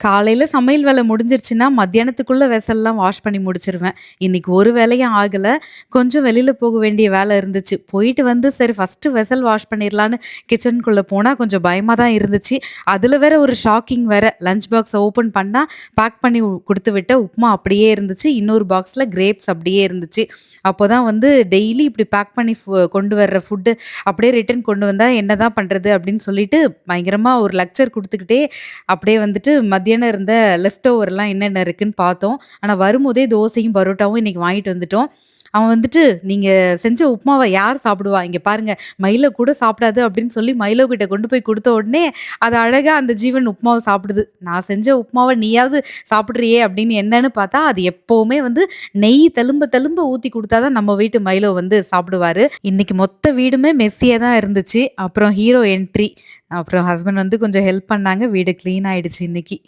காலையில சமையல் வேலை முடிஞ்சிருச்சுன்னா, மத்தியானத்துக்குள்ள வெசல்லாம் வாஷ் பண்ணி முடிச்சுருவேன். இன்னைக்கு ஒரு வேலையும் ஆகல. கொஞ்சம் வெளில போக வேண்டிய வேலை இருந்துச்சு. போயிட்டு வந்து சரி ஃபர்ஸ்ட்டு வெசல் வாஷ் பண்ணிர்லான்னு கிச்சனுக்குள்ள போனா கொஞ்சம் பயமா தான் இருந்துச்சு. அதுல வேற ஒரு ஷாக்கிங் வேற. லஞ்ச் பாக்ஸ ஓப்பன் பண்ணா, பேக் பண்ணி குடுத்து விட்ட உப்மா அப்படியே இருந்துச்சு. இன்னொரு பாக்ஸ்ல கிரேப்ஸ் அப்படியே இருந்துச்சு. அப்போதான் வந்து டெய்லி இப்படி பேக் பண்ணி கொண்டு வர்ற ஃபுட்டு அப்படியே ரிட்டர்ன் கொண்டு வந்தா என்னதான் பண்றது? அப்படின்னு சொல்லிட்டு பயங்கரமா ஒரு லெக்சர் குடுத்துக்கிட்டே அப்படியே வந்துட்டு மத்தியானம் இருந்த லெஃப்ட் ஓவர்லாம் என்னென்ன இருக்குன்னு பார்த்தோம். ஆனா வரும்போதே தோசையும், பரோட்டாவும் இன்னைக்கு வாங்கிட்டு வந்துட்டோம். அவன் வந்துட்டு, "நீங்க செஞ்ச உப்புமாவ யார் சாப்பிடுவா? இங்க பாருங்க மயிலோ கூட சாப்பிடாது" அப்படின்னு சொல்லி மயிலோ கிட்ட கொண்டு போய் குடுத்த உடனே, அது அழகா அந்த ஜீவன் உப்புமாவ சாப்பிடுது. நான் செஞ்ச உப்புமாவ நீயாவது சாப்பிடுறியே அப்படின்னு என்னன்னு பார்த்தா, அது எப்பவுமே வந்து நெய் தளும்ப தளும்ப ஊத்தி குடுத்தா தான் நம்ம வீட்டு மயிலோ வந்து சாப்பிடுவாரு. இன்னைக்கு மொத்த வீடுமே மெஸ்ஸியா தான் இருந்துச்சு. அப்புறம் ஹீரோ என்ட்ரி. அப்புறம் ஹஸ்பண்ட் வந்து கொஞ்சம் ஹெல்ப் பண்ணாங்க. வீடு கிளீன் ஆயிடுச்சு இன்னைக்கு.